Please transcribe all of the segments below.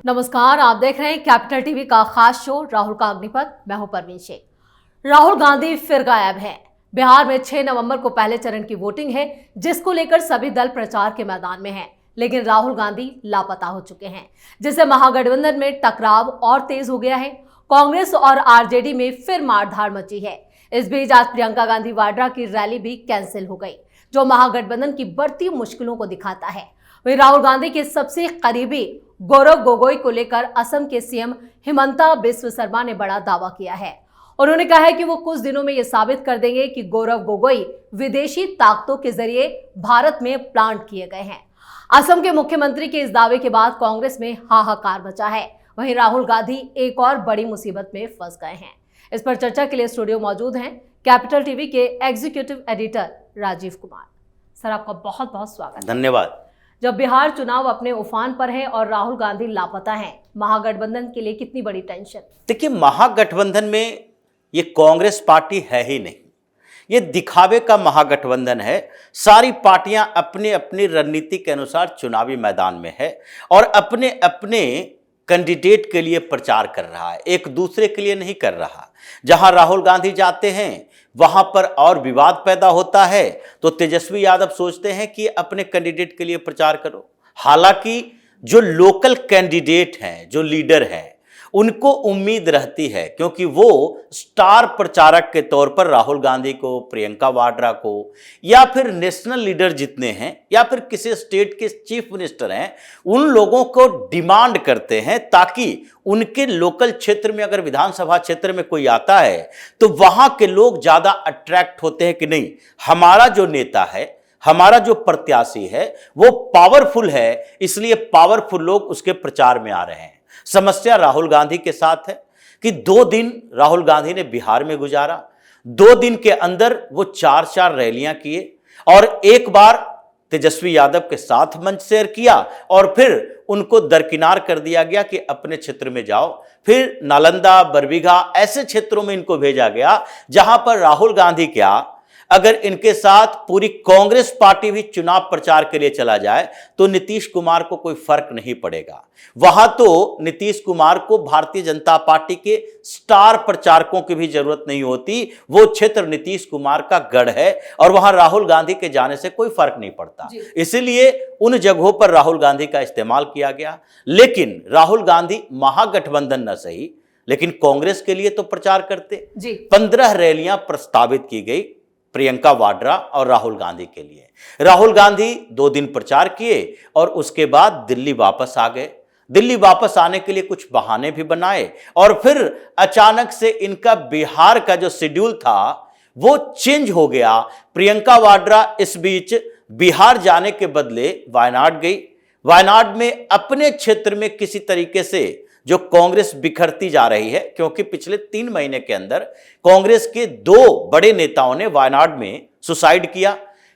नमस्कार, आप देख रहे हैं कैपिटल टीवी का खास शो राहुल का अग्निपथ। मैं हूं परवीन शेख। राहुल गांधी फिर गायब है। बिहार में 6 नवंबर को पहले चरण की वोटिंग है, जिसको लेकर सभी दल प्रचार के मैदान में हैं। लेकिन राहुल गांधी लापता हो चुके हैं, जिससे महागठबंधन में टकराव और तेज हो गया है। कांग्रेस और आरजेडी में फिर मारधाड़ मची है। इस बीच आज प्रियंका गांधी वाड्रा की रैली भी कैंसिल हो गई, जो महागठबंधन की बढ़ती मुश्किलों को दिखाता है। वहीं राहुल गांधी के सबसे करीबी गौरव गोगोई को लेकर असम के सीएम हिमंता बिस्वा शर्मा ने बड़ा दावा किया है। उन्होंने कहा है कि वो कुछ दिनों में ये साबित कर देंगे कि गौरव गोगोई विदेशी ताकतों के जरिए भारत में प्लांट किए गए हैं। असम के मुख्यमंत्री के इस दावे के बाद कांग्रेस में हाहाकार मचा है। वहीं राहुल गांधी एक और बड़ी मुसीबत में फंस गए हैं। इस पर चर्चा के लिए स्टूडियो मौजूद हैं कैपिटल टीवी के executive editor Rajeev Kumar. Sir, आपका बहुत बहुत स्वागत। धन्यवाद। जब बिहार चुनाव अपने उफान पर है और राहुल गांधी लापता हैं, महागठबंधन के लिए कितनी बड़ी टेंशन? देखिए, महागठबंधन में ये कांग्रेस पार्टी है ही नहीं, ये दिखावे का महागठबंधन है। सारी पार्टियां अपने अपनी रणनीति के अनुसार चुनावी मैदान में है और अपने अपने कैंडिडेट के लिए प्रचार कर रहा है, एक दूसरे के लिए नहीं कर रहा। जहां राहुल गांधी जाते हैं वहां पर और विवाद पैदा होता है, तो तेजस्वी यादव सोचते हैं कि अपने कैंडिडेट के लिए प्रचार करो। हालांकि जो लोकल कैंडिडेट हैं, जो लीडर हैं, उनको उम्मीद रहती है, क्योंकि वो स्टार प्रचारक के तौर पर राहुल गांधी को, प्रियंका वाड्रा को, या फिर नेशनल लीडर जितने हैं, या फिर किसी स्टेट के चीफ मिनिस्टर हैं, उन लोगों को डिमांड करते हैं ताकि उनके लोकल क्षेत्र में, अगर विधानसभा क्षेत्र में कोई आता है तो वहां के लोग ज्यादा अट्रैक्ट होते हैं कि नहीं, हमारा जो नेता है, हमारा जो प्रत्याशी है वो पावरफुल है, इसलिए पावरफुल लोग उसके प्रचार में आ रहे हैं। समस्या राहुल गांधी के साथ है कि 2 दिन राहुल गांधी ने बिहार में गुजारा। 2 दिन के अंदर वो 4 रैलियां किए और एक बार तेजस्वी यादव के साथ मंच शेयर किया और फिर उनको दरकिनार कर दिया गया कि अपने क्षेत्र में जाओ। फिर नालंदा, बरबीघा ऐसे क्षेत्रों में इनको भेजा गया जहां पर राहुल गांधी क्या, अगर इनके साथ पूरी कांग्रेस पार्टी भी चुनाव प्रचार के लिए चला जाए तो नीतीश कुमार को कोई फर्क नहीं पड़ेगा। वहां तो नीतीश कुमार को भारतीय जनता पार्टी के स्टार प्रचारकों की भी जरूरत नहीं होती। वो क्षेत्र नीतीश कुमार का गढ़ है और वहां राहुल गांधी के जाने से कोई फर्क नहीं पड़ता। इसलिए उन जगहों पर राहुल गांधी का इस्तेमाल किया गया। लेकिन राहुल गांधी महागठबंधन न सही, लेकिन कांग्रेस के लिए तो प्रचार करते। 15 रैलियां प्रस्तावित की गई प्रियंका वाड्रा और राहुल गांधी के लिए। राहुल गांधी 2 दिन प्रचार किए और उसके बाद दिल्ली वापस आ गए। दिल्ली वापस आने के लिए कुछ बहाने भी बनाए और फिर अचानक से इनका बिहार का जो शेड्यूल था वो चेंज हो गया। प्रियंका वाड्रा इस बीच बिहार जाने के बदले वायनाड गई। वायनाड में अपने क्षेत्र में किसी तरीके से जो कांग्रेस बिखरती जा रही है, क्योंकि पिछले 3 महीने के अंदर कांग्रेस के 2 बड़े नेताओं ने वायनाड में सुसाइड किया।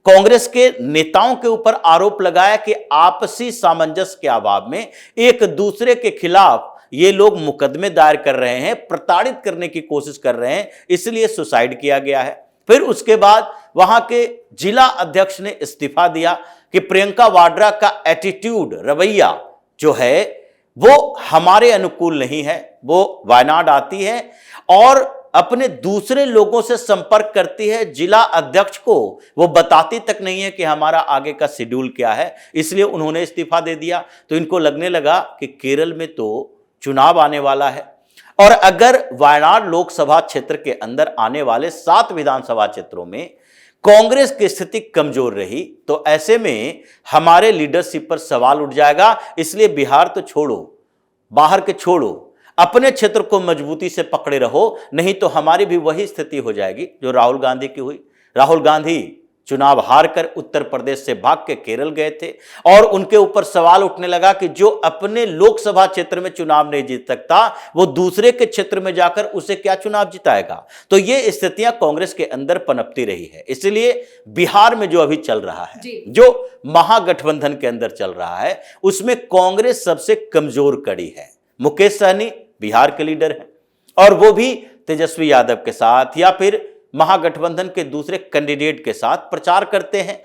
कांग्रेस के नेताओं के ऊपर आरोप लगाया कि आपसी सामंजस्य के अभाव में एक दूसरे के खिलाफ ये लोग मुकदमे दायर कर रहे हैं, प्रताड़ित करने की कोशिश कर रहे हैं, इसलिए सुसाइड किया गया है। फिर उसके बाद वहां के जिला अध्यक्ष ने इस्तीफा दिया कि प्रियंका वाड्रा का एटीट्यूड, रवैया जो है वो हमारे अनुकूल नहीं है। वो वायनाड आती है और अपने दूसरे लोगों से संपर्क करती है। जिला अध्यक्ष को वो बताती तक नहीं है कि हमारा आगे का शेड्यूल क्या है, इसलिए उन्होंने इस्तीफा दे दिया। तो इनको लगने लगा कि केरल में तो चुनाव आने वाला है और अगर वायनाड लोकसभा क्षेत्र के अंदर आने वाले 7 विधानसभा क्षेत्रों में कांग्रेस की स्थिति कमजोर रही तो ऐसे में हमारे लीडरशिप पर सवाल उठ जाएगा। इसलिए बिहार तो छोड़ो, बाहर के छोड़ो, अपने क्षेत्र को मजबूती से पकड़े रहो, नहीं तो हमारी भी वही स्थिति हो जाएगी जो राहुल गांधी की हुई। राहुल गांधी चुनाव हारकर उत्तर प्रदेश से भाग के केरल गए थे और उनके ऊपर सवाल उठने लगा कि जो अपने लोकसभा क्षेत्र में चुनाव नहीं जीत सकता वो दूसरे के क्षेत्र में जाकर उसे क्या चुनाव जिताएगा। तो ये स्थितियां कांग्रेस के अंदर पनपती रही है। इसलिए बिहार में जो अभी चल रहा है, जो महागठबंधन के अंदर चल रहा है, उसमें कांग्रेस सबसे कमजोर कड़ी है। मुकेश सहनी बिहार के लीडर हैं और वो भी तेजस्वी यादव के साथ या फिर महागठबंधन के दूसरे कैंडिडेट के साथ प्रचार करते हैं।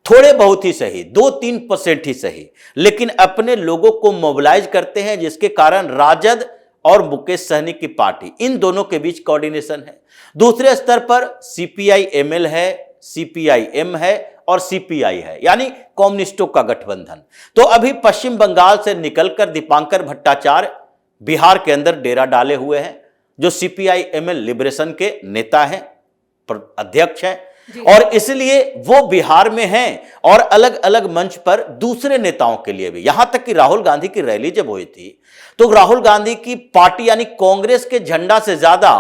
थोड़े बहुत ही सही, 2-3% ही सही, लेकिन अपने लोगों को मोबिलाइज करते हैं, जिसके कारण राजद और मुकेश सहनी की पार्टी, इन दोनों के बीच कोऑर्डिनेशन है। दूसरे स्तर पर सीपीआई एमएल है, सीपीआईएम है और सीपीआई है, यानी कम्युनिस्टों का गठबंधन। तो अभी पश्चिम बंगाल से निकलकर दीपांकर भट्टाचार्य बिहार के अंदर डेरा डाले हुए हैं, जो सीपीआईएमएल लिबरेशन के नेता हैं, अध्यक्ष हैं, और इसलिए वो बिहार में हैं और अलग अलग मंच पर दूसरे नेताओं के लिए भी। यहां तक कि राहुल गांधी की रैली जब हुई थी तो राहुल गांधी की पार्टी यानी कांग्रेस के झंडा से ज्यादा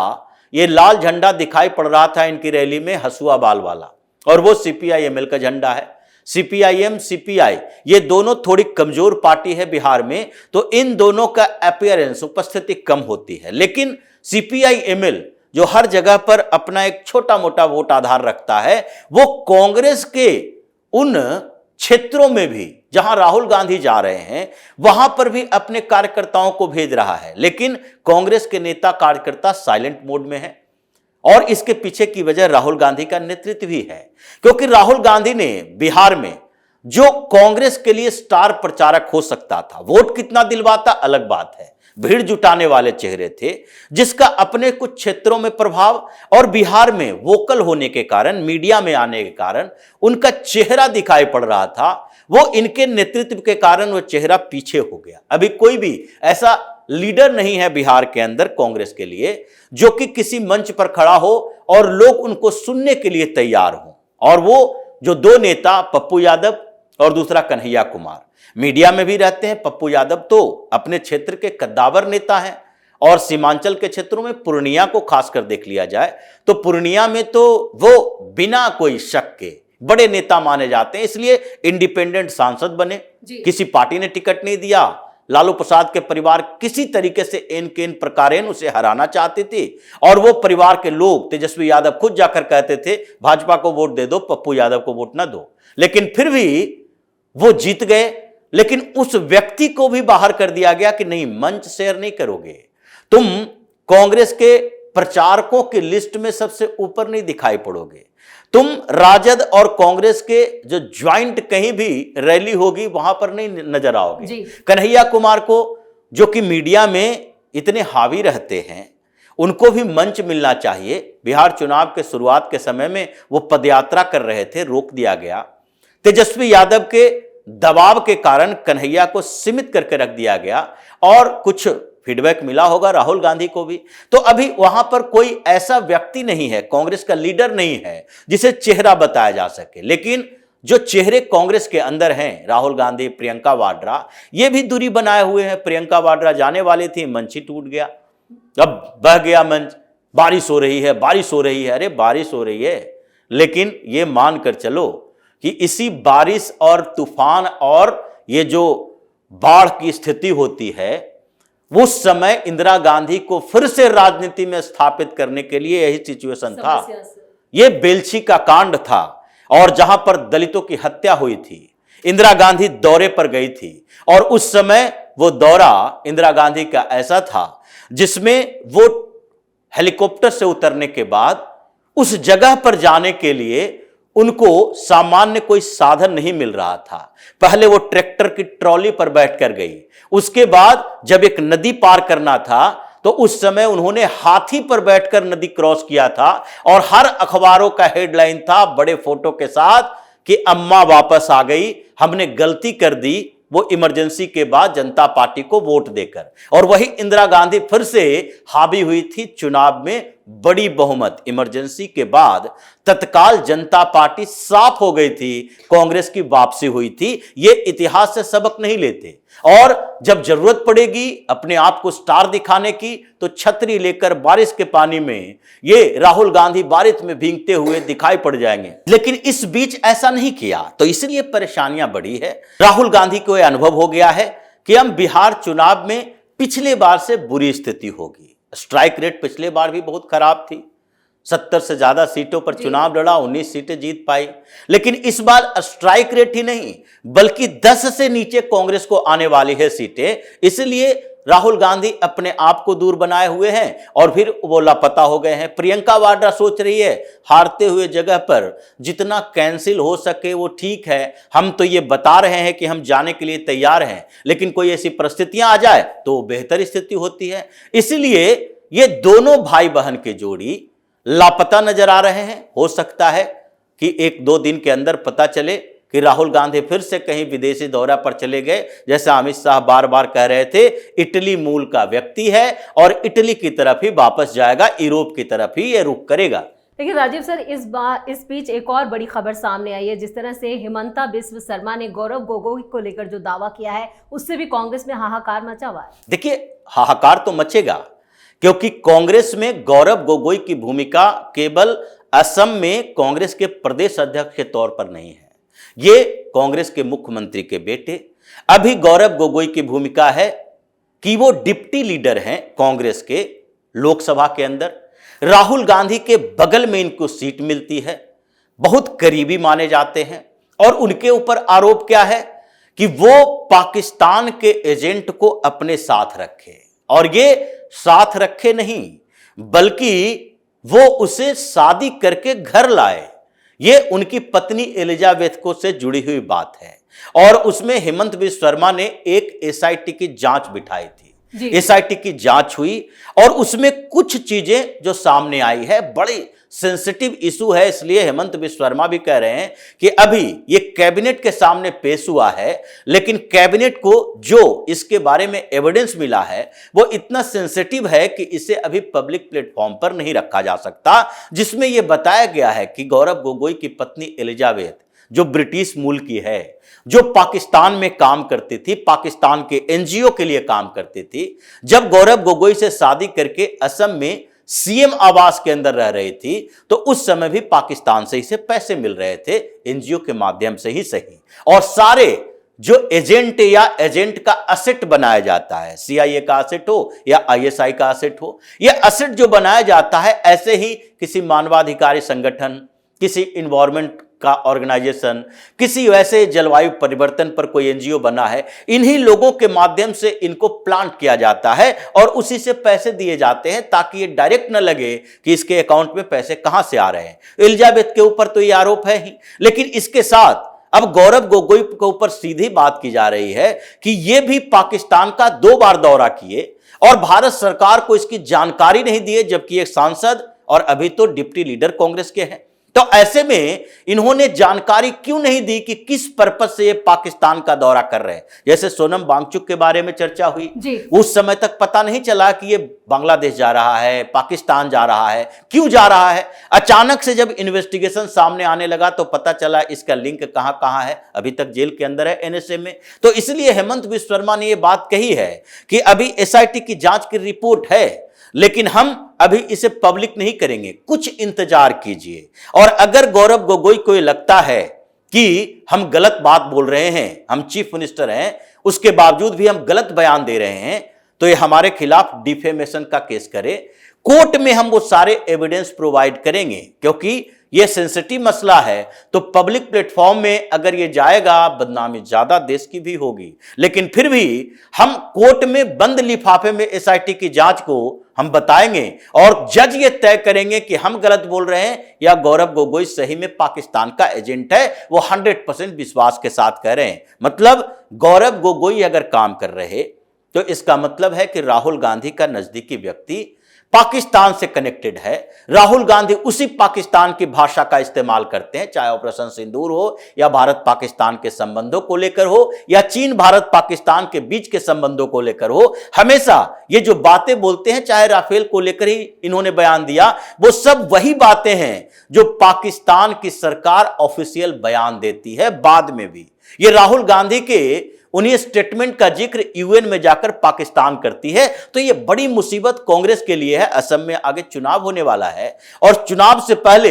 ये लाल झंडा दिखाई पड़ रहा था इनकी रैली में, हसुआ बाल वाला, और वो सीपीआईएमएल का झंडा है। सीपीआईएम सीपीआई ये दोनों थोड़ी कमजोर पार्टी है बिहार में, तो इन दोनों का अपीयरेंस, उपस्थिति कम होती है। लेकिन सीपीआईएमएल जो हर जगह पर अपना एक छोटा मोटा वोट आधार रखता है, वो कांग्रेस के उन क्षेत्रों में भी जहां राहुल गांधी जा रहे हैं वहां पर भी अपने कार्यकर्ताओं को भेज रहा है। लेकिन कांग्रेस के नेता कार्यकर्ता साइलेंट मोड में हैं, और इसके पीछे की वजह राहुल गांधी का नेतृत्व भी है, क्योंकि राहुल गांधी ने बिहार में जो कांग्रेस के लिए स्टार प्रचारक हो सकता था, वोट कितना दिलवाता अलग बात है, भीड़ जुटाने वाले चेहरे थे, जिसका अपने कुछ क्षेत्रों में प्रभाव और बिहार में वोकल होने के कारण, मीडिया में आने के कारण उनका चेहरा दिखाई पड़ रहा था, वो इनके नेतृत्व के कारण वो चेहरा पीछे हो गया। अभी कोई भी ऐसा लीडर नहीं है बिहार के अंदर कांग्रेस के लिए जो कि किसी मंच पर खड़ा हो और लोग उनको सुनने के लिए तैयार हो। और वो जो दो नेता, पप्पू यादव और दूसरा कन्हैया कुमार, मीडिया में भी रहते हैं। पप्पू यादव तो अपने क्षेत्र के कद्दावर नेता हैं, और सीमांचल के क्षेत्रों में पूर्णिया को खासकर देख लिया जाए तो पूर्णिया में तो वो बिना कोई शक के बड़े नेता माने जाते हैं, इसलिए इंडिपेंडेंट सांसद बने। किसी पार्टी ने टिकट नहीं दिया, लालू प्रसाद के परिवार किसी तरीके से एन केन प्रकारेण उसे हराना चाहते थे, और वो परिवार के लोग, तेजस्वी यादव खुद जाकर कहते थे भाजपा को वोट दे दो, पप्पू यादव को वोट ना दो, लेकिन फिर भी वो जीत गए। लेकिन उस व्यक्ति को भी बाहर कर दिया गया कि नहीं, मंच शेयर नहीं करोगे, तुम कांग्रेस के प्रचारकों की लिस्ट में सबसे ऊपर नहीं दिखाई पड़ोगे, तुम राजद और कांग्रेस के जो ज्वाइंट कहीं भी रैली होगी वहां पर नहीं नजर आओगे। कन्हैया कुमार को, जो कि मीडिया में इतने हावी रहते हैं, उनको भी मंच मिलना चाहिए। बिहार चुनाव के शुरुआत के समय में वो पदयात्रा कर रहे थे, रोक दिया गया। तेजस्वी यादव के दबाव के कारण कन्हैया को सीमित करके रख दिया गया, और कुछ फीडबैक मिला होगा राहुल गांधी को भी। तो अभी वहां पर कोई ऐसा व्यक्ति नहीं है, कांग्रेस का लीडर नहीं है जिसे चेहरा बताया जा सके। लेकिन जो चेहरे कांग्रेस के अंदर हैं, राहुल गांधी, प्रियंका वाड्रा, ये भी दूरी बनाए हुए हैं। प्रियंका वाड्रा जाने वाली थी, मंच ही टूट गया, अब बह गया मंच, बारिश हो रही है, बारिश हो रही है। अरे बारिश हो रही है, लेकिन ये मानकर चलो कि इसी बारिश और तूफान और ये जो बाढ़ की स्थिति होती है, उस समय इंदिरा गांधी को फिर से राजनीति में स्थापित करने के लिए यही सिचुएशन था। यह बेलछी का कांड था, और जहां पर दलितों की हत्या हुई थी, इंदिरा गांधी दौरे पर गई थी, और उस समय वो दौरा इंदिरा गांधी का ऐसा था जिसमें वो हेलीकॉप्टर से उतरने के बाद उस जगह पर जाने के लिए उनको सामान्य कोई साधन नहीं मिल रहा था। पहले वो ट्रैक्टर की ट्रॉली पर बैठकर गई, उसके बाद जब एक नदी पार करना था तो उस समय उन्होंने हाथी पर बैठकर नदी क्रॉस किया था, और हर अखबारों का हेडलाइन था बड़े फोटो के साथ कि अम्मा वापस आ गई, हमने गलती कर दी वो इमरजेंसी के बाद जनता पार्टी को वोट देकर। और वही इंदिरा गांधी फिर से हावी हुई थी चुनाव में, बड़ी बहुमत इमरजेंसी के बाद तत्काल जनता पार्टी साफ हो गई थी, कांग्रेस की वापसी हुई थी। ये इतिहास से सबक नहीं लेते, और जब जरूरत पड़ेगी अपने आप को स्टार दिखाने की तो छतरी लेकर बारिश के पानी में ये राहुल गांधी बारिश में भीगते हुए दिखाई पड़ जाएंगे। लेकिन इस बीच ऐसा नहीं किया, तो इसलिए परेशानियां बढ़ी है। राहुल गांधी को यह अनुभव हो गया है कि हम बिहार चुनाव में पिछले बार से बुरी स्थिति होगी। स्ट्राइक रेट पिछले बार भी बहुत खराब थी, 70 से ज्यादा सीटों पर चुनाव लड़ा, 19 सीटें जीत पाई। लेकिन इस बार स्ट्राइक रेट ही नहीं बल्कि 10 से नीचे कांग्रेस को आने वाली है सीटें, इसलिए राहुल गांधी अपने आप को दूर बनाए हुए हैं और फिर वो लापता हो गए हैं। प्रियंका वाड्रा सोच रही है हारते हुए जगह पर जितना कैंसिल हो सके वो ठीक है, हम तो ये बता रहे हैं कि हम जाने के लिए तैयार हैं, लेकिन कोई ऐसी परिस्थितियां आ जाए तो बेहतर स्थिति होती है। इसलिए ये दोनों भाई बहन के जोड़ी लापता नजर आ रहे हैं। हो सकता है कि 1-2 दिन के अंदर पता चले कि राहुल गांधी फिर से कहीं विदेशी दौरा पर चले गए। जैसा अमित शाह बार बार कह रहे थे, इटली मूल का व्यक्ति है और इटली की तरफ ही वापस जाएगा, यूरोप की तरफ ही ये रुख करेगा। लेकिन राजीव सर, इस बीच एक और बड़ी खबर सामने आई है। जिस तरह से हिमंता बिस्व शर्मा ने गौरव गोगोई को लेकर जो दावा किया है, उससे भी कांग्रेस में हाहाकार मचा हुआ है। देखिए, हाहाकार तो मचेगा, क्योंकि कांग्रेस में गौरव गोगोई की भूमिका केवल असम में कांग्रेस के प्रदेश अध्यक्ष के तौर पर नहीं है। ये कांग्रेस के मुख्यमंत्री के बेटे, अभी गौरव गोगोई की भूमिका है कि वो डिप्टी लीडर हैं कांग्रेस के लोकसभा के अंदर। राहुल गांधी के बगल में इनको सीट मिलती है, बहुत करीबी माने जाते हैं। और उनके ऊपर आरोप क्या है कि वो पाकिस्तान के एजेंट को अपने साथ रखे, और ये साथ रखे नहीं बल्कि वो उसे शादी करके घर लाए। ये उनकी पत्नी एलिजाबेथ को से जुड़ी हुई बात है। और उसमें हिमंत बिस्व शर्मा ने एक एसआईटी की जांच बिठाई थी। एसआईटी की जांच हुई और उसमें कुछ चीजें जो सामने आई है, बड़ी सेंसिटिव इशू है। इसलिए हेमंत बिस्व शर्मा भी कह रहे हैं कि अभी ये कैबिनेट के सामने पेश हुआ है, लेकिन कैबिनेट को जो इसके बारे में एविडेंस मिला है वो इतना सेंसिटिव है कि इसे अभी पब्लिक प्लेटफॉर्म पर नहीं रखा जा सकता। जिसमें यह बताया गया है कि गौरव गोगोई की पत्नी एलिजाबेथ, जो ब्रिटिश मूल की है, जो पाकिस्तान में काम करती थी, पाकिस्तान के एनजीओ के लिए काम करती थी, जब गौरव गोगोई से शादी करके असम में सीएम आवास के अंदर रह रही थी, तो उस समय भी पाकिस्तान से इसे पैसे मिल रहे थे, एनजीओ के माध्यम से ही सही। और सारे जो एजेंट या एजेंट का असेट बनाया जाता है, सीआईए का असेट हो या आईएसआई का असेट हो, यह असेट जो बनाया जाता है ऐसे ही किसी मानवाधिकारी संगठन, किसी इन्वायरमेंट का ऑर्गेनाइजेशन, किसी वैसे जलवायु परिवर्तन पर कोई एनजीओ बना है, इन्हीं लोगों के माध्यम से इनको प्लांट किया जाता है और उसी से पैसे दिए जाते हैं, ताकि ये डायरेक्ट न लगे कि इसके अकाउंट में पैसे कहां से आ रहे हैं। एलिजाबेथ के ऊपर तो ये आरोप है ही, लेकिन इसके साथ अब गौरव गोगोई के ऊपर सीधी बात की जा रही है कि ये भी पाकिस्तान का 2 बार दौरा किए और भारत सरकार को इसकी जानकारी नहीं दी, जबकि एक सांसद और अभी तो डिप्टी लीडर कांग्रेस के हैं। तो ऐसे में इन्होंने जानकारी क्यों नहीं दी कि किस पर्पस से ये पाकिस्तान का दौरा कर रहे हैं। जैसे सोनम वांगचुक के बारे में चर्चा हुई, उस समय तक पता नहीं चला कि ये बांग्लादेश जा रहा है, पाकिस्तान जा रहा है, क्यों जा रहा है। अचानक से जब इन्वेस्टिगेशन सामने आने लगा तो पता चला इसका लिंक कहां कहां है, अभी तक जेल के अंदर है एनएसए में। तो इसलिए हेमंत बिस्व शर्मा ने यह बात कही है कि अभी एसआईटी की जांच की रिपोर्ट है, लेकिन हम अभी इसे पब्लिक नहीं करेंगे, कुछ इंतजार कीजिए। और अगर गौरव गोगोई को लगता है कि हम गलत बात बोल रहे हैं, हम चीफ मिनिस्टर हैं, उसके बावजूद भी हम गलत बयान दे रहे हैं, तो ये हमारे खिलाफ डिफेमेशन का केस करे। कोर्ट में हम वो सारे एविडेंस प्रोवाइड करेंगे, क्योंकि ये सेंसिटिव मसला है। तो पब्लिक प्लेटफॉर्म में अगर ये जाएगा, बदनामी ज्यादा देश की भी होगी, लेकिन फिर भी हम कोर्ट में बंद लिफाफे में एसआईटी की जांच को हम बताएंगे और जज ये तय करेंगे कि हम गलत बोल रहे हैं या गौरव गोगोई सही में पाकिस्तान का एजेंट है। वो 100% विश्वास के साथ कह रहे हैं। मतलब गौरव गोगोई अगर काम कर रहे तो इसका मतलब है कि राहुल गांधी का नजदीकी व्यक्ति पाकिस्तान से कनेक्टेड है। राहुल गांधी उसी पाकिस्तान की भाषा का इस्तेमाल करते हैं, चाहे ऑपरेशन सिंदूर हो या भारत पाकिस्तान के संबंधों को लेकर हो या चीन भारत पाकिस्तान के बीच के संबंधों को लेकर हो। हमेशा ये जो बातें बोलते हैं, चाहे राफेल को लेकर ही इन्होंने बयान दिया, वो सब वही बातें हैं जो पाकिस्तान की सरकार ऑफिशियल बयान देती है बाद में भी। ये राहुल गांधी के उन्हीं स्टेटमेंट का जिक्र यूएन में जाकर पाकिस्तान करती है। तो ये बड़ी मुसीबत कांग्रेस के लिए है। असम में आगे चुनाव होने वाला है और चुनाव से पहले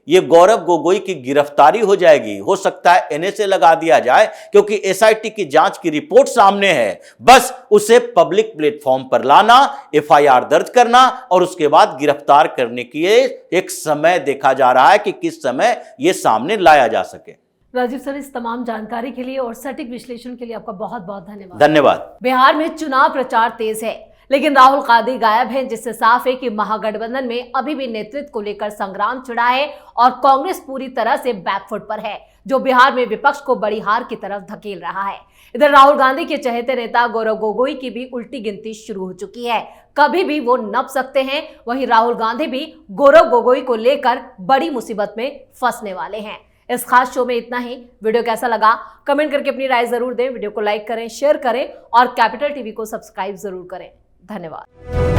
ये गौरव गोगोई की गिरफ्तारी हो जाएगी। हो सकता है एनएसए लगा दिया जाए, क्योंकि एसआईटी की जांच की रिपोर्ट सामने है। बस उसे पब्लिक प्लेटफॉर्म पर लाना, एफआईआर दर्ज करना और उसके बाद गिरफ्तार करने की एक समय देखा जा रहा है कि किस समय यह सामने लाया जा सके। राजीव सर, इस तमाम जानकारी के लिए और सटीक विश्लेषण के लिए आपका बहुत बहुत धन्यवाद। धन्यवाद। बिहार में चुनाव प्रचार तेज है, लेकिन राहुल गांधी गायब हैं, जिससे साफ है कि महागठबंधन में अभी भी नेतृत्व को लेकर संग्राम छिड़ा है और कांग्रेस पूरी तरह से बैकफुट पर है, जो बिहार में विपक्ष को बड़ी हार की तरफ धकेल रहा है। इधर राहुल गांधी के चहेते नेता गौरव गोगोई की भी उल्टी गिनती शुरू हो चुकी है। कभी भी वो नप सकते हैं। वहीं राहुल गांधी भी गौरव गोगोई को लेकर बड़ी मुसीबत में फंसने वाले हैं। इस खास शो में इतना ही। वीडियो कैसा लगा कमेंट करके अपनी राय जरूर दें। वीडियो को लाइक करें, शेयर करें और कैपिटल टीवी को सब्सक्राइब जरूर करें। धन्यवाद।